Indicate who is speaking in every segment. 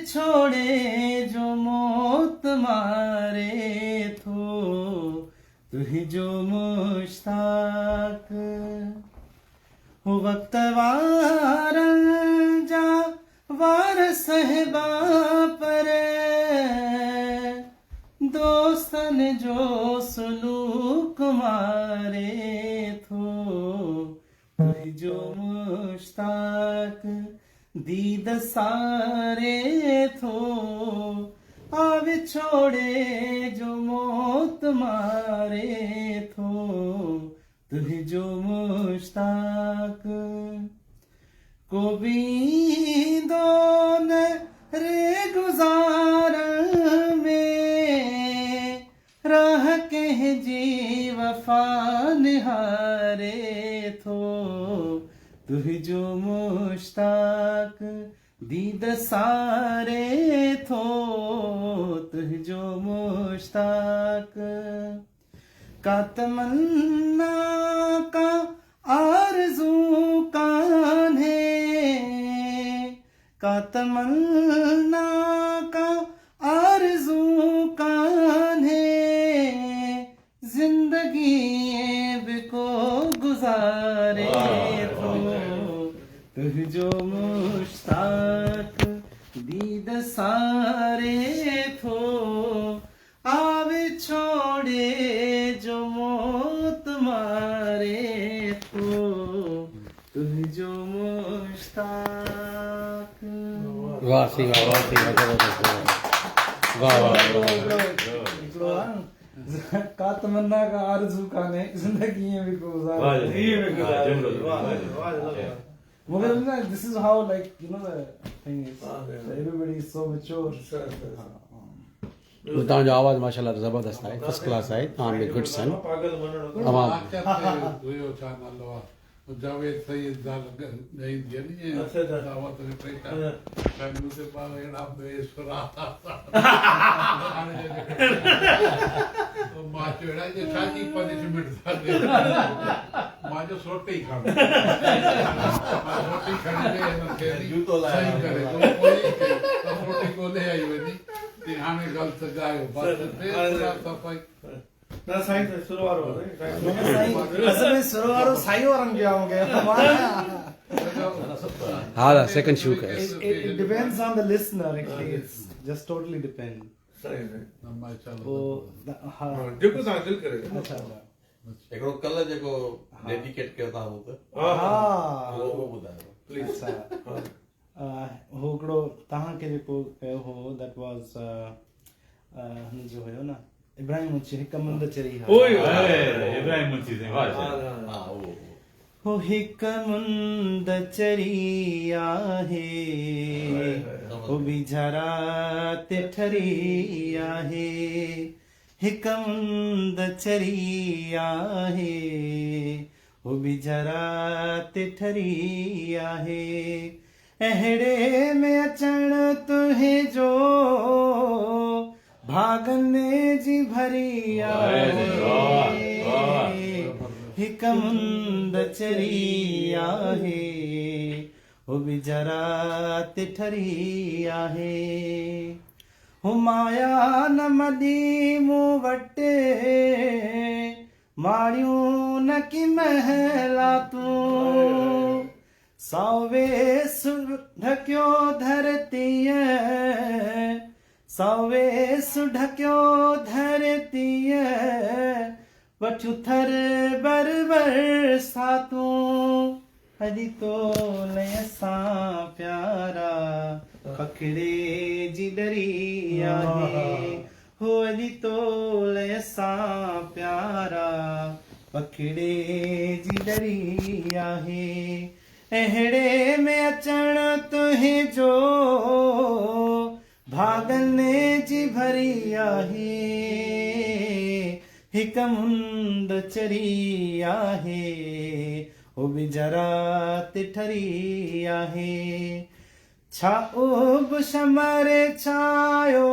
Speaker 1: छोड़े जो मौत मारे थो तुही जो मुश्ताक हो वक्त वार जा वार सहबा पर दोस्तन जो सुलूक मारे थो तुही जो मुश्ताक दीद सारे थो आवे छोड़े जो मौत मारे थो तुही जो मुश्ताक को भी दोन रे गुजार में राह कह जी वफा निहारे थो तुही जो मुश्ताक दीद सारे थो तुही जो मुश्ताक का तमन्ना का आरज़ू कान्हे का तमन्ना का आरज़ू कान्हे जिंदगी को गुजारे थो तुह जो मुश्ताक दीद सारे थो आवे छोड़े जो मौत मारे थो तुह जो मुश्ताक
Speaker 2: वाह सी वाह वाह सी वाह वाह
Speaker 1: का तमन्ना का आरज़ू काने जिंदगी में भी गुजार मगर this is how, like, you know, the thing is everybody is so mature.
Speaker 2: तव्हां जो आवाज़ माशाल्लाह ज़बरदस्त आहे, फर्स्ट क्लास आहे, तव्हां बि गुड सन तमामु
Speaker 3: जावेद सैयद दाल नहीं जनी है दावत रे पैसा फैमिली से बाहर एड़ा बेसरा तो मां चेड़ा जे शादी पनिशमेंट था दे मां जो सोटे ही खाने मां रोटी खाने दे न के जूतो लाया करे तो कोई तो रोटी को ले आई वनी ते हाने गलत गायो बस ते पूरा सफाई
Speaker 1: ना साईं सुरवारो असल में सुरवारो साईं औरंग गया हो गया
Speaker 2: हाँ सेकंड शू का
Speaker 1: it depends on the listener actually, it's just totally depend
Speaker 4: सही है
Speaker 1: वो हाँ
Speaker 4: जेको सा दिल करे
Speaker 1: अच्छा
Speaker 4: एकड़ो कल जेको डेडिकेट करता हो त
Speaker 1: हाँ
Speaker 4: वो बुधायो प्लीज
Speaker 1: होकड़ो तहां के जेको कयो हो that was जो है ना इब्राहिम मुंशी हिक मुंद चरी हा
Speaker 5: ओए इब्राहिम मुंशी से वाह
Speaker 4: हां वो
Speaker 1: हो हिक मुंद चरी आहे हो बिझरा ते ठरी आहे हिक मुंद चरी आहे हो बिझरा ते ठरी आहे अहड़े में अचण तुहे जो भागने जी भरी आहे हिक मुंद चरी आहे हो बिजरा ते ठरी आहे हो माया न मदी मूं वटि माड़ियूं न की महला तूं सावे सुर ढकियो धरतीअ सावे सुढक्यो धरतीअ वठियूं थर बर सातूं हदी तो लय सां प्यारा पखड़े जी डरी आहे हो हदी तो लय सां प्यारा पखड़े जी डरी आहे अहड़े में अचण तुहे जो भागने जी भरी आहे हिक मुंद चरी आहे हो बिजरा ते ठरी आहे छा उब शमर छायो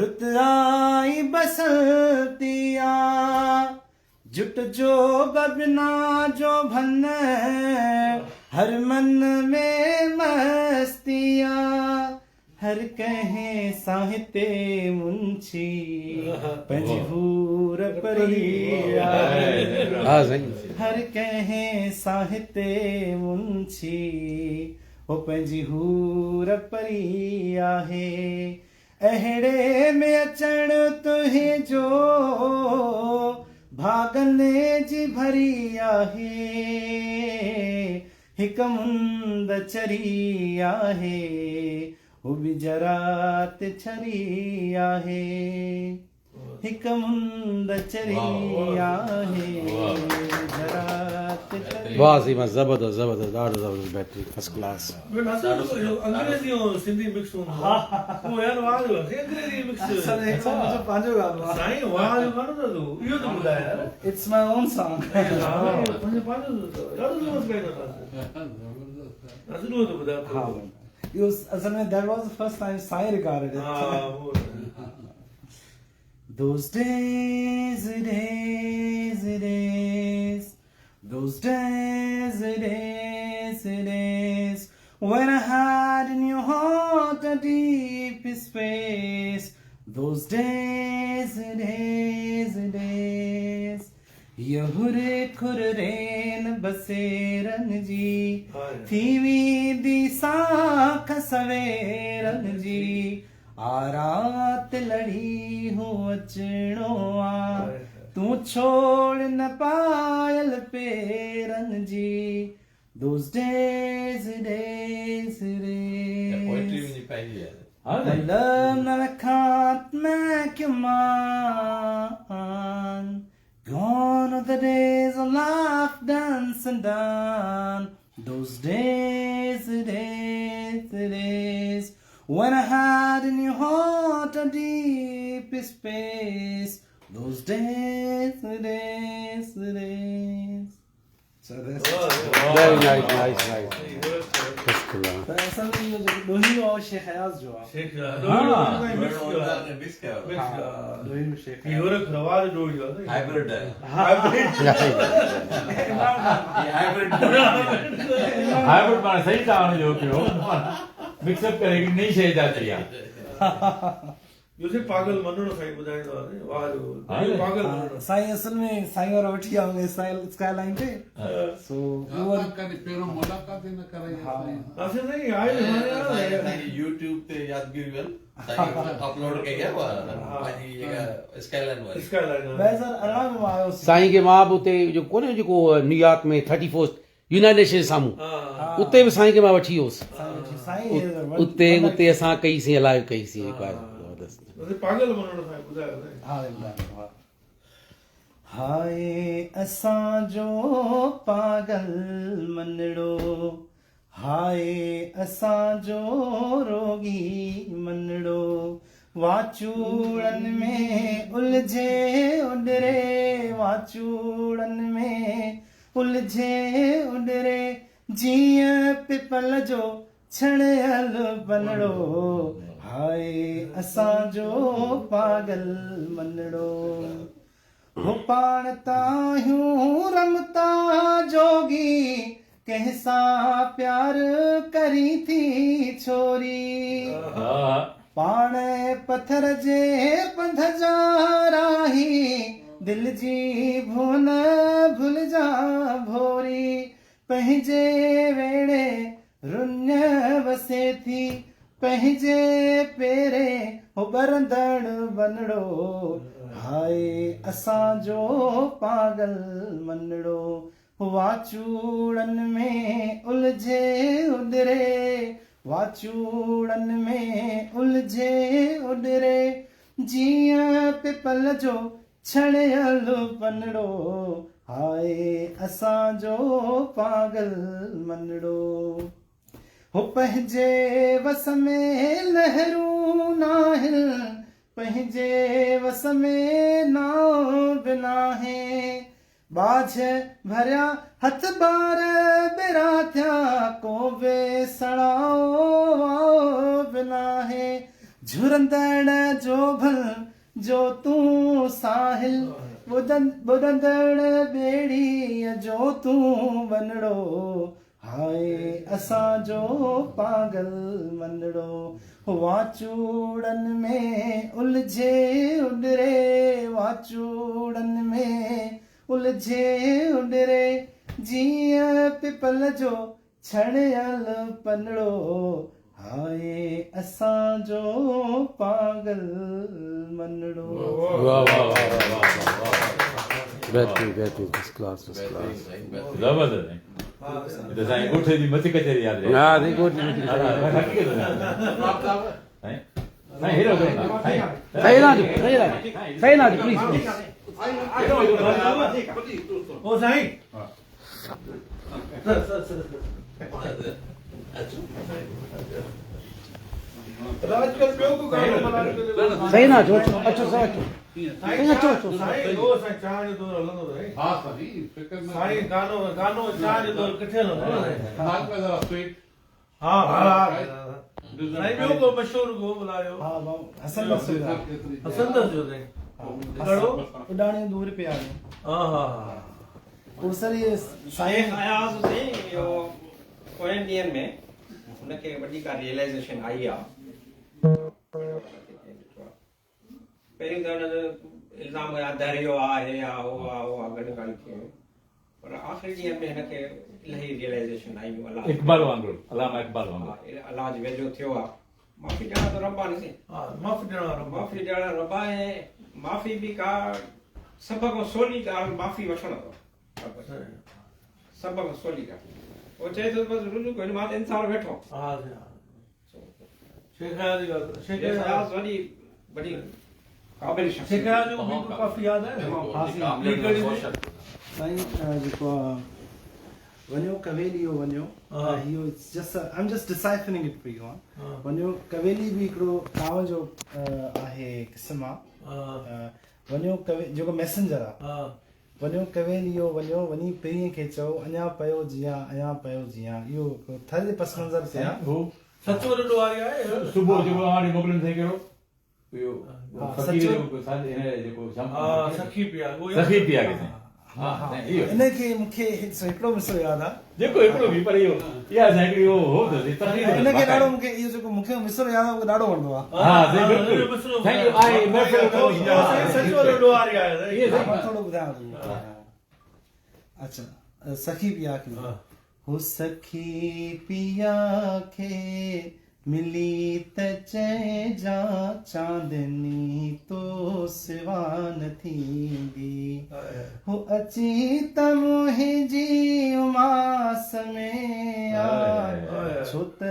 Speaker 1: रुत आई बसतिया जुट जो बबना जो भन हर मन में मस्तियां हर कहें साहित्य मुंशी पंहिंजी हूर परी आहे
Speaker 2: हाँ सही
Speaker 1: हर कहें साहित्य मुंशी हो पंहिंजी हूर परी आहे अहिड़े में अचण तुंहिंजो भागने जी भरी आहे हिक मुंद चरी आहे हो बि जरात छरी आहे हिक मुंद चरी आहे जरात छरी
Speaker 2: वाह सही मस्त जबरदस्त जबरदस्त ॾाढो जबरदस्त बैटरी फर्स्ट क्लास
Speaker 6: अंग्रेजी और सिंधी मिक्स हूंदो आहे वो यार वाह जो अंग्रेजी मिक्स
Speaker 1: असल हिकु मुंहिंजो पंहिंजो गानो आहे
Speaker 6: साईं वाह जो गानो त तूं इहो त ॿुधाए यार
Speaker 1: इट्स माय ओन सॉन्ग
Speaker 6: पंहिंजो ॾाढो ज़बरदस्त ॻाईंदो आहे असलो त ॿुधाए
Speaker 1: हा इहो असल में that was the first time साईं recorded it
Speaker 6: हा वो
Speaker 1: Those days, days, days, those days, days, days, when I had in your heart a deep space. Those days, days, days. Yahure khurren baseran ji, thivi di saakh saveran ji. आरात लड़ी हो अचणो आ तू छोड़ न पायल पेरन जी those days days days
Speaker 4: poetry में पाई है
Speaker 1: love न रखात मैं क्यों मान gone are the days of laugh dance and done those days days when I had in your heart a deep space, those days. So that's
Speaker 2: very nice first class
Speaker 1: but असल में ये जो दोही और शेख हयाज जो आहे
Speaker 6: शेख
Speaker 5: हाँ।
Speaker 4: मिक्स क्या
Speaker 1: दोही में शेख
Speaker 6: इहो रवाज जोड़ी आहे
Speaker 4: हाइब्रिड है
Speaker 5: हाइब्रिड माना सही तव्हां जो कयो मिक्सअप करे हिकिड़ी नई शइ जाती आहे
Speaker 6: योसे पागल मनणो साईं ॿुधाईंदो आहे वाह जो
Speaker 5: हाँ।
Speaker 6: पागल मनणो
Speaker 1: साईं असल में साईं और वठी आऊंगे स्काई लाइन पे सो वो
Speaker 3: कॾहिं पहिरों मुलाक़ात ई न कराई आहे
Speaker 6: असां नहीं आए हाणे
Speaker 4: YouTube ते यादगिरी वेल अपलोड कई है पंहिंजी स्काईलाइन वाली
Speaker 6: इसका लाइन
Speaker 1: 2018 में आयो
Speaker 2: साईं खे मां बि उते जो कोन्हे जेको न्यूयॉर्क में 34 यूनाइटेड नेशन साम्हूं उते बि साईं खे मां वठी वियुसि
Speaker 1: साईं
Speaker 2: उते असां कईसीं अलाए कईसीं हिकु बार जबरदस्त
Speaker 6: पागल मनणो साईं ॿुधायो
Speaker 1: हाँ हाय असांजो पागल मनड़ो हाय असांजो रोगी मनड़ो वाचूड़न में उलझे उडरे वाचूड़न में उलझे उडरे जीअं पिपल जो छणियल बनड़ो हाय असांजो पागल मनड़ो हो पाण ताहियूं रमता जोगी कंहिंसां प्यार करी थी छोरी पाण पत्थर जे पंध जा राही दिल जी भुवन भुल जा भोरी पंहिंजे वेड़े रुन वसे थी पंहिंजे पेरे हो बरंदड़ बनड़ो हाय असांजो पागल मनड़ो वाचूड़न में उलझे उडरे वाचूड़न में उलझे उडरे जीअं पिपल जो छणियल बनड़ो हाय असांजो पागल मनड़ो हो पंहिंजे वस में लहरूं नाहिन पंहिंजे वस में नाव बिनाहे बाझ भरिया हथ बार बिरा थिया को बे सड़ाओ बिनाहे झुरंदड़ जो भल जो तूं साहिल बुधंदड़ बेड़ी जो तूं बनड़ो हाय असांजो पागल मनड़ो वाचूड़न में उलझे उडरे वाचूड़न में उलझे उडरे जीअं पिपल जो छड़ियल पनड़ो हाय असांजो पागल मनड़ो
Speaker 2: वाह वाह वाह वाह बेहतरीन फर्स्ट क्लास
Speaker 5: जबरदस्त है तो साईं उठ जी मत कचरी याद है
Speaker 2: हाँ देखो
Speaker 5: साईं हेरो
Speaker 2: सही ना प्लीज
Speaker 6: ओ साईं राजकल ॿियो को गानो
Speaker 2: सही ना अचो अचो सर अचो
Speaker 6: साईं
Speaker 2: अचो अचो
Speaker 6: साईं ओ साईं चाह जो दौर हलंदो रहे
Speaker 3: हाँ सही फिक्र में
Speaker 6: साईं गानो चाह जो दौर किथे हलंदो रहे
Speaker 3: नाक में जरा स्वीट
Speaker 6: हाँ साईं ॿियो को मशहूर को बुलायो
Speaker 1: हा भाऊ हसन मसूद
Speaker 6: हसंदस जो साईं कड़ो
Speaker 1: उडाणी दूर पे आ
Speaker 6: हाँ हाँ
Speaker 1: उसरी
Speaker 7: साईं
Speaker 1: साईं
Speaker 7: आया हुआसीं इहो पोयनि ॾींहंनि में हुनखे वॾी का रियलाइज़ेशन आई आहे पहिरियों त हुन इल्ज़ाम हुया दरियो आहे या हो आहे गॾु ॻाल्हि थियूं पर आख़िरी ॾींहंनि में हिनखे इलाही रियलाइज़ेशन आयूं अलाह
Speaker 5: इकबाल वांगुरु अलामा इकबाल वांगुरु
Speaker 7: अलाह जो वेझो थियो आहे माफ़ी ॾियण त रब्बा ॾिसे
Speaker 6: हाँ माफ़ ॾियण वारो
Speaker 7: माफ़ी ॾियण रब्बा ऐं माफ़ी बि का सभ खां सवली ॻाल्हि माफ़ी वठण अथव सभ खां सवली ॻाल्हि वो चए तो बस रुजू कोई मां इंसान बैठो
Speaker 6: हाँ शेख आया दी शेख
Speaker 7: ये
Speaker 6: आया
Speaker 7: बड़ी बड़ी काबिल शख्स
Speaker 6: शेख आया जो भी काफी याद है
Speaker 1: साईं जेको वञो कवेली हो वञो इहो just I am just deciphering it for U वञो कवेली भी हिकिड़ो कांव जो आहे क़िस्म आहे वञो जेको मैसेंजर आहे वञो कवेलियो वञो वञी पीरीअ खे चओ अञा पियो जियां इहो थल पस मंज़र ते आहे
Speaker 5: हो
Speaker 6: सचो रडो आ गया है
Speaker 5: सुबुह जेको हाणे मोकिलनि थे कहिड़ो इहो फकीर
Speaker 1: सचो।
Speaker 5: जो साल हिन जेको
Speaker 6: हाँ सखी पिया वो
Speaker 5: सखी पिया के हां इहो
Speaker 1: इनखे मूंखे हिकिड़ो मिसरो यादि आहे
Speaker 5: जेको हिकिड़ो बि पर इहो इहा हिकिड़ी हो
Speaker 1: इनखे ॾाढो मूंखे इहो जेको मूंखे मिसरो यादि आहे उहो ॾाढो वणंदो आहे
Speaker 5: हां सही बिल्कुलु थैंक यू आई महफ़िल
Speaker 6: सचो रडो आ गया है
Speaker 5: ये
Speaker 1: मां थोरो ॿुधायां थो अच्छा सखी पिया खे हो सखी पिया खे मिली त चइजा चांदनी तो सिवा न थींदी हो अची त मुंहिंजी उमास में आ छो त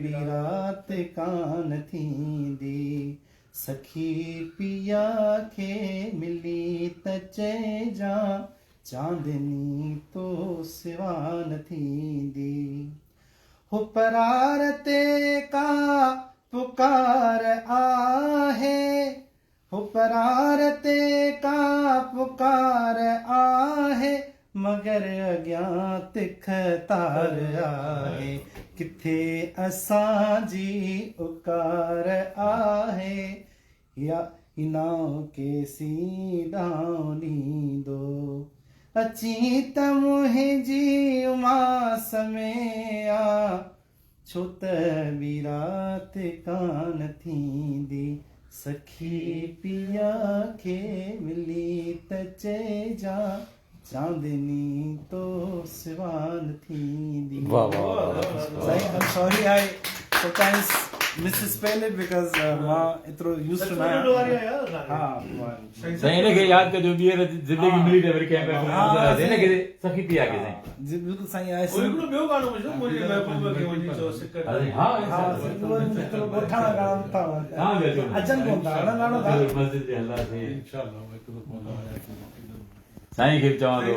Speaker 1: ॿी राति कान थींदी सखी पिया खे मिली त चइजा चांदनी तो सिवा न थींदी हो परार ते का पुकार आहे हो परार ते का पुकार आहे मगर अॻियां तिख तार आहे किथे असांजी उकार आहे या इनाओ के सीधां ॾींदो अची त मुंहिंजी उमास में आ छो त ॿी राति कान थींदी सखी पिया खे मिली त चइजा चांदनी तो सिवा न थींदी
Speaker 2: वाह वाह
Speaker 1: साईं I'm sorry I sometimes misspell it because मां एतिरो यूज़ टू
Speaker 6: रडो आ गया यार
Speaker 1: हा
Speaker 5: साईं हिनखे यादि कजो ॿीहर ज़िंदगी मिली त वरी कंहिं में हिनखे सखी पिया के साईं
Speaker 1: जी बिल्कुलु साईं आहे
Speaker 6: वो हिकिड़ो ॿियो गानो मशहूर मुंहिंजे महबूब खे वञी चओ सिकर
Speaker 5: अरे हा
Speaker 1: हा एतिरो ॻोठाणा गाना था
Speaker 5: हां अचो
Speaker 1: अचनि कोन था हाणे गानो था
Speaker 5: मस्जिद जे हलासीं
Speaker 3: इंशाल्लाह हिकु दफ़ो
Speaker 5: साईं खे चवां थो